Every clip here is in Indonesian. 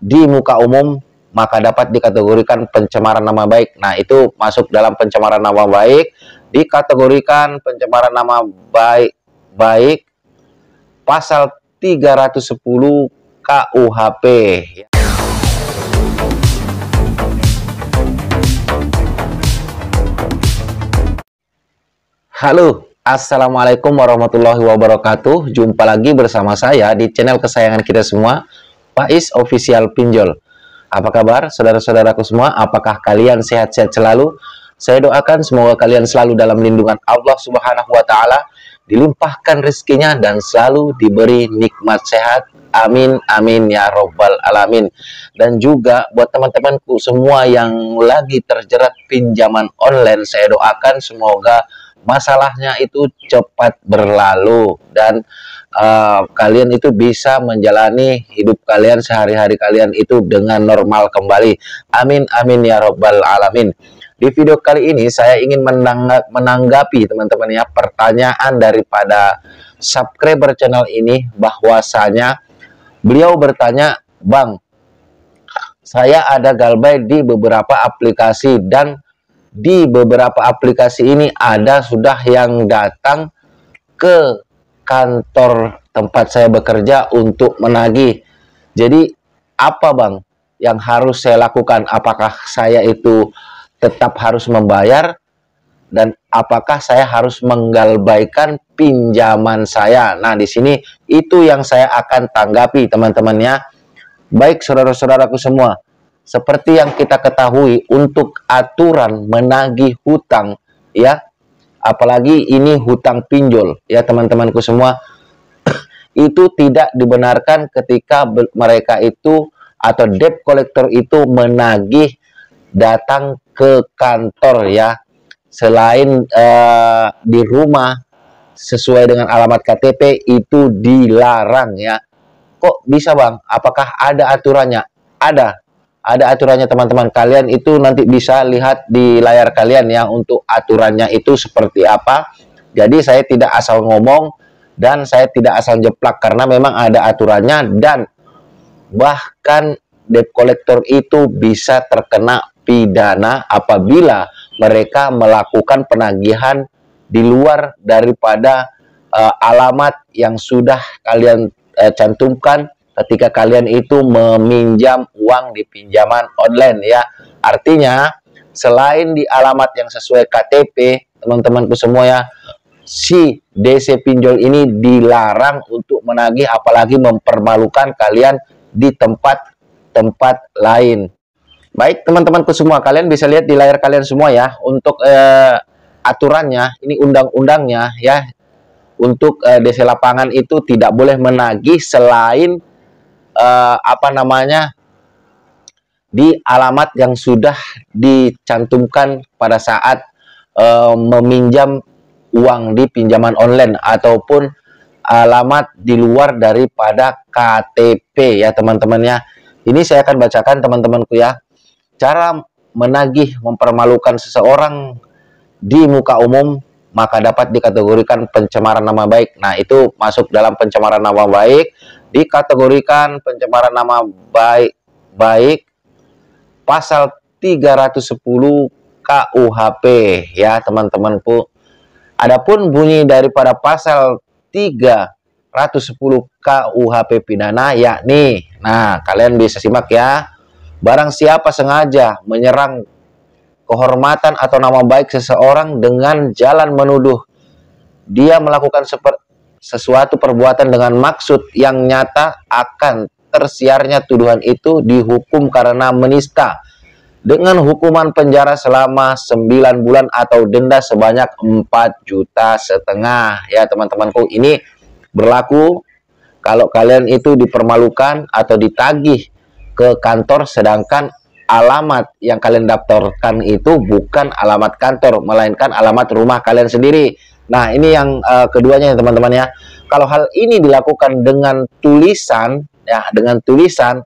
di muka umum, maka dapat dikategorikan pencemaran nama baik. Nah, itu masuk dalam pencemaran nama baik, dikategorikan pencemaran nama baik pasal 310 KUHP. Halo, assalamualaikum warahmatullahi wabarakatuh. Jumpa lagi bersama saya di channel kesayangan kita semua, Faiz Official Pinjol. Apa kabar saudara-saudaraku semua? Apakah kalian sehat-sehat selalu? Saya doakan semoga kalian selalu dalam lindungan Allah Subhanahu wa Ta'ala, dilimpahkan rezekinya dan selalu diberi nikmat sehat. Amin, amin ya robbal alamin. Dan juga buat teman-temanku semua yang lagi terjerat pinjaman online, saya doakan semoga masalahnya itu cepat berlalu dan kalian itu bisa menjalani hidup kalian sehari-hari kalian itu dengan normal kembali. Amin, amin ya robbal alamin. Di video kali ini saya ingin menanggapi teman-teman ya pertanyaan daripada subscriber channel ini, bahwasanya beliau bertanya, "Bang, saya ada galbay di beberapa aplikasi dan di beberapa aplikasi ini ada sudah yang datang ke kantor tempat saya bekerja untuk menagih. Jadi apa Bang yang harus saya lakukan? Apakah saya itu tetap harus membayar dan apakah saya harus menggalbaikan pinjaman saya?" Nah, di sini itu yang saya akan tanggapi teman-temannya. Baik saudara-saudaraku semua, seperti yang kita ketahui untuk aturan menagih hutang ya, apalagi ini hutang pinjol ya teman-temanku semua, itu tidak dibenarkan ketika mereka itu atau debt collector itu menagih datang ke kantor ya, selain di rumah sesuai dengan alamat KTP itu dilarang ya. Kok bisa Bang? Apakah ada aturannya? Ada aturannya teman-teman. Kalian itu nanti bisa lihat di layar kalian ya untuk aturannya itu seperti apa. Jadi saya tidak asal ngomong dan saya tidak asal jeplak, karena memang ada aturannya, dan bahkan debt collector itu bisa terkena pidana apabila mereka melakukan penagihan di luar daripada alamat yang sudah kalian cantumkan ketika kalian itu meminjam uang di pinjaman online ya. Artinya selain di alamat yang sesuai KTP, teman-temanku semua ya, si DC pinjol ini dilarang untuk menagih apalagi mempermalukan kalian di tempat-tempat lain. Baik teman-temanku semua, kalian bisa lihat di layar kalian semua ya untuk aturannya, ini undang-undangnya ya. Untuk DC lapangan itu tidak boleh menagih selain di alamat yang sudah dicantumkan pada saat meminjam uang di pinjaman online ataupun alamat di luar daripada KTP ya teman-temannya. Ini saya akan bacakan teman-temanku ya. Cara menagih mempermalukan seseorang di muka umum maka dapat dikategorikan pencemaran nama baik. Nah, itu masuk dalam pencemaran nama baik, dikategorikan pencemaran nama baik pasal 310 KUHP ya teman-temanku. Adapun bunyi daripada pasal 310 KUHP pidana yakni, nah kalian bisa simak ya, barang siapa sengaja menyerang kehormatan atau nama baik seseorang dengan jalan menuduh dia melakukan sesuatu perbuatan dengan maksud yang nyata akan tersiarnya tuduhan itu, dihukum karena menista dengan hukuman penjara selama 9 bulan atau denda sebanyak 4,5 juta ya teman-temanku. Ini berlaku kalau kalian itu dipermalukan atau ditagih ke kantor sedangkan alamat yang kalian daftarkan itu bukan alamat kantor, melainkan alamat rumah kalian sendiri. Nah, ini yang keduanya ya teman-teman ya. Kalau hal ini dilakukan dengan tulisan ya, dengan tulisan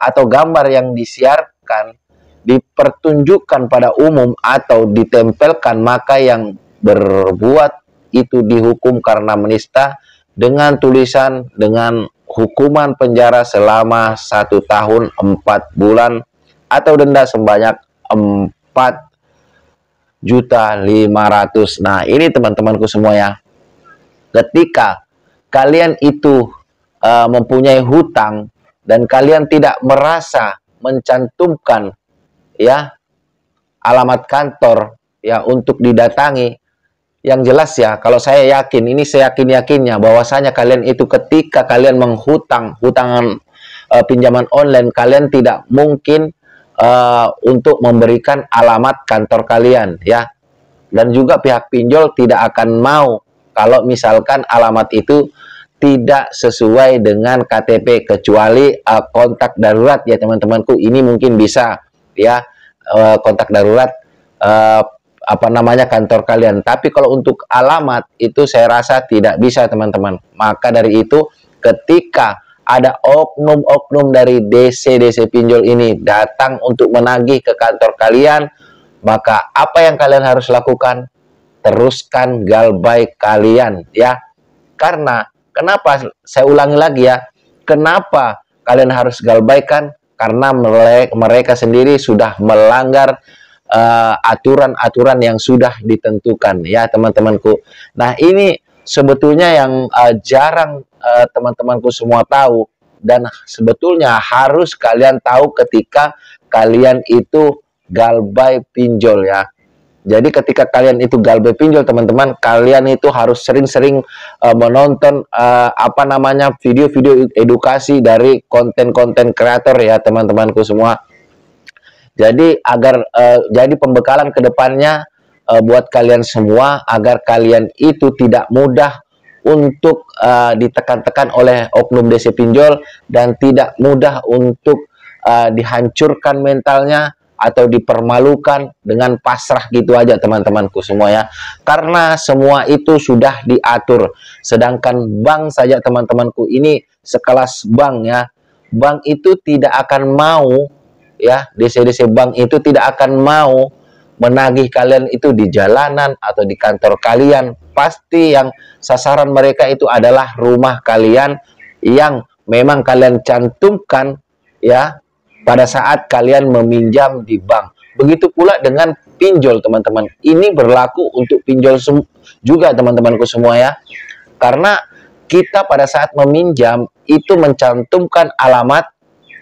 atau gambar yang disiarkan, dipertunjukkan pada umum atau ditempelkan, maka yang berbuat itu dihukum karena menista dengan tulisan dengan hukuman penjara selama 1 tahun 4 bulan atau denda sebanyak 4.500.000. Nah, ini teman-temanku semua ya. Ketika kalian itu mempunyai hutang dan kalian tidak merasa mencantumkan ya alamat kantor ya untuk didatangi, yang jelas ya, kalau saya yakin, ini saya yakin-yakinnya bahwasanya kalian itu ketika kalian hutangan pinjaman online, kalian tidak mungkin untuk memberikan alamat kantor kalian ya. Dan juga pihak pinjol tidak akan mau kalau misalkan alamat itu tidak sesuai dengan KTP, kecuali kontak darurat ya teman-temanku. Ini mungkin bisa ya, kontak darurat kantor kalian. Tapi kalau untuk alamat itu saya rasa tidak bisa teman-teman. Maka dari itu ketika ada oknum-oknum dari DC pinjol ini datang untuk menagih ke kantor kalian, maka apa yang kalian harus lakukan? Teruskan galbay kalian ya. Karena kenapa, saya ulangi lagi ya, kenapa kalian harus galbaikan? Karena mereka sendiri sudah melanggar aturan-aturan yang sudah ditentukan ya teman-temanku. Nah, ini sebetulnya yang jarang teman-temanku semua tahu, dan sebetulnya harus kalian tahu ketika kalian itu galbay pinjol ya. Jadi ketika kalian itu galbay pinjol teman-teman, kalian itu harus sering-sering menonton video-video edukasi dari konten-konten kreator ya teman-temanku semua. Jadi jadi pembekalan ke depannya buat kalian semua, agar kalian itu tidak mudah untuk ditekan-tekan oleh oknum DC pinjol, dan tidak mudah untuk dihancurkan mentalnya atau dipermalukan dengan pasrah gitu aja teman-temanku semua ya. Karena semua itu sudah diatur. Sedangkan bank saja teman-temanku, ini sekelas bank ya. Bank itu tidak akan mau ya, DC bank itu tidak akan mau menagih kalian itu di jalanan atau di kantor kalian. Pasti yang sasaran mereka itu adalah rumah kalian yang memang kalian cantumkan ya pada saat kalian meminjam di bank. Begitu pula dengan pinjol teman-teman. Ini berlaku untuk pinjol juga teman-temanku semua ya. Karena kita pada saat meminjam itu mencantumkan alamat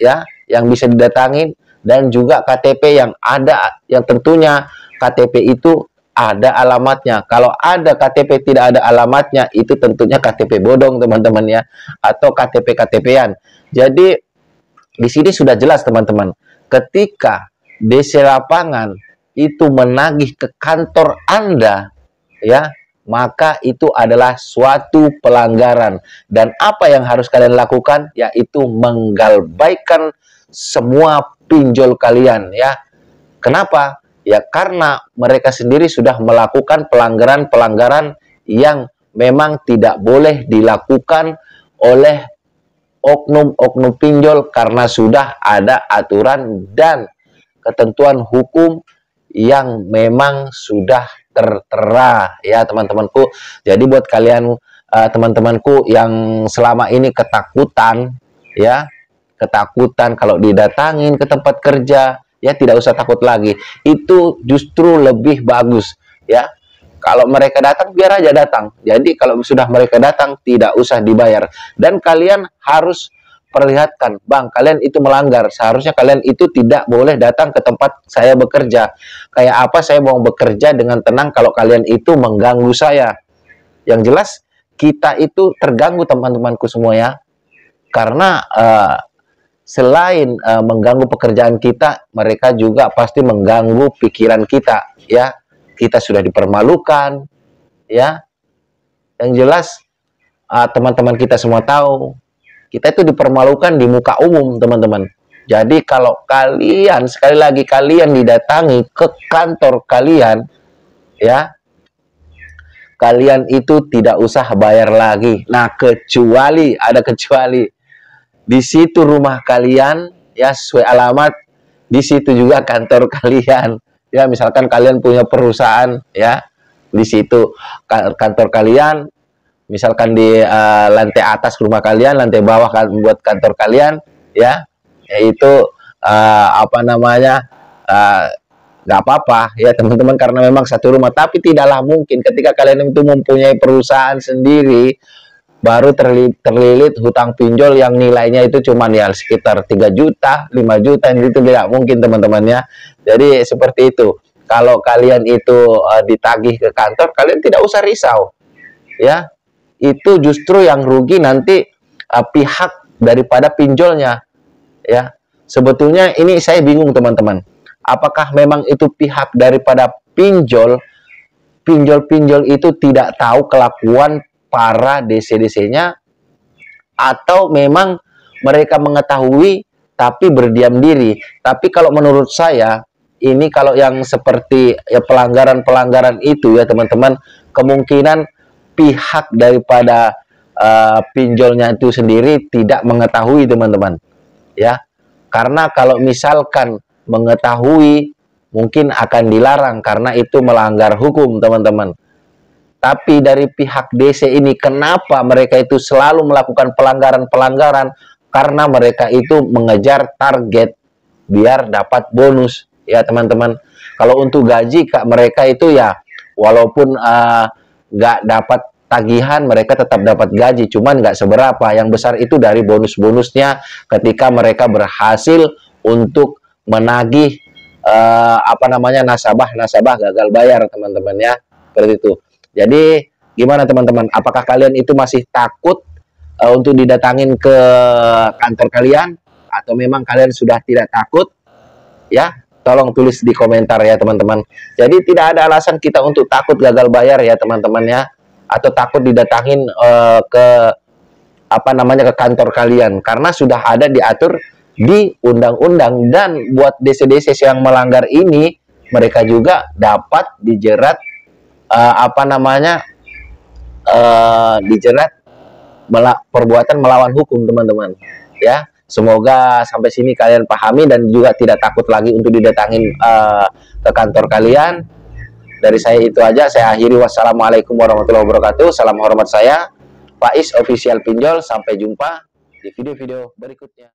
ya yang bisa didatangin, dan juga KTP yang ada, yang tentunya KTP itu ada alamatnya. Kalau ada KTP tidak ada alamatnya, itu tentunya KTP bodong teman-teman ya, atau KTP-KTP-an. Jadi di sini sudah jelas teman-teman, ketika DC lapangan itu menagih ke kantor Anda ya, maka itu adalah suatu pelanggaran. Dan apa yang harus kalian lakukan? Yaitu menggalbaikan semua pinjol kalian ya. Kenapa? Ya karena mereka sendiri sudah melakukan pelanggaran-pelanggaran yang memang tidak boleh dilakukan oleh oknum-oknum pinjol, karena sudah ada aturan dan ketentuan hukum yang memang sudah tertera ya teman-temanku. Jadi buat kalian teman-temanku yang selama ini ketakutan ya, ketakutan kalau didatangin ke tempat kerja, ya tidak usah takut lagi. Itu justru lebih bagus ya. Kalau mereka datang, biar aja datang. Jadi kalau sudah mereka datang, tidak usah dibayar. Dan kalian harus perlihatkan, bang, kalian itu melanggar. Seharusnya kalian itu tidak boleh datang ke tempat saya bekerja. Kayak apa saya mau bekerja dengan tenang kalau kalian itu mengganggu saya? Yang jelas kita itu terganggu teman-temanku semua ya. Karena selain mengganggu pekerjaan kita, mereka juga pasti mengganggu pikiran kita ya. Kita sudah dipermalukan ya. Yang jelas teman-teman kita semua tahu, kita itu dipermalukan di muka umum teman-teman. Jadi kalau kalian, sekali lagi, kalian didatangi ke kantor kalian ya, kalian itu tidak usah bayar lagi. Nah, kecuali, ada kecuali, di situ rumah kalian ya, sesuai alamat, di situ juga kantor kalian ya. Misalkan kalian punya perusahaan ya, di situ kantor kalian, misalkan di lantai atas rumah kalian, lantai bawah buat kantor kalian, ya, yaitu apa namanya, nggak apa-apa ya teman-teman, karena memang satu rumah. Tapi tidaklah mungkin ketika kalian itu mempunyai perusahaan sendiri, baru terlilit hutang pinjol yang nilainya itu cuman ya sekitar 3 juta, 5 juta, itu tidak mungkin teman-teman ya. Jadi seperti itu. Kalau kalian itu ditagih ke kantor, kalian tidak usah risau. Ya, itu justru yang rugi nanti pihak daripada pinjolnya. Ya, sebetulnya ini saya bingung teman-teman. Apakah memang itu pihak daripada pinjol itu tidak tahu kelakuan para DC-DC-nya, atau memang mereka mengetahui tapi berdiam diri? Tapi kalau menurut saya, ini kalau yang seperti ya pelanggaran-pelanggaran itu ya teman-teman, kemungkinan pihak daripada pinjolnya itu sendiri tidak mengetahui teman-teman ya. Karena kalau misalkan mengetahui, mungkin akan dilarang karena itu melanggar hukum teman-teman. Tapi dari pihak DC ini, kenapa mereka itu selalu melakukan pelanggaran-pelanggaran? Karena mereka itu mengejar target biar dapat bonus ya teman-teman. Kalau untuk gaji Kak, mereka itu ya walaupun nggak dapat tagihan, mereka tetap dapat gaji, cuman nggak seberapa. Yang besar itu dari bonus-bonusnya ketika mereka berhasil untuk menagih apa namanya, nasabah gagal bayar teman-teman ya, seperti itu. Jadi gimana teman-teman, apakah kalian itu masih takut untuk didatangin ke kantor kalian, atau memang kalian sudah tidak takut? Ya, tolong tulis di komentar ya teman-teman. Jadi tidak ada alasan kita untuk takut gagal bayar ya teman-teman ya, atau takut didatangin ke apa namanya, ke kantor kalian, karena sudah ada diatur di undang-undang. Dan buat DC-DC yang melanggar ini, mereka juga dapat dijerat apa namanya, dijerat perbuatan melawan hukum teman-teman ya. Semoga sampai sini kalian pahami dan juga tidak takut lagi untuk didatangin ke kantor kalian. Dari saya itu aja, saya akhiri. Wassalamualaikum warahmatullahi wabarakatuh. Salam hormat saya, Faiz Official Pinjol. Sampai jumpa di video-video berikutnya.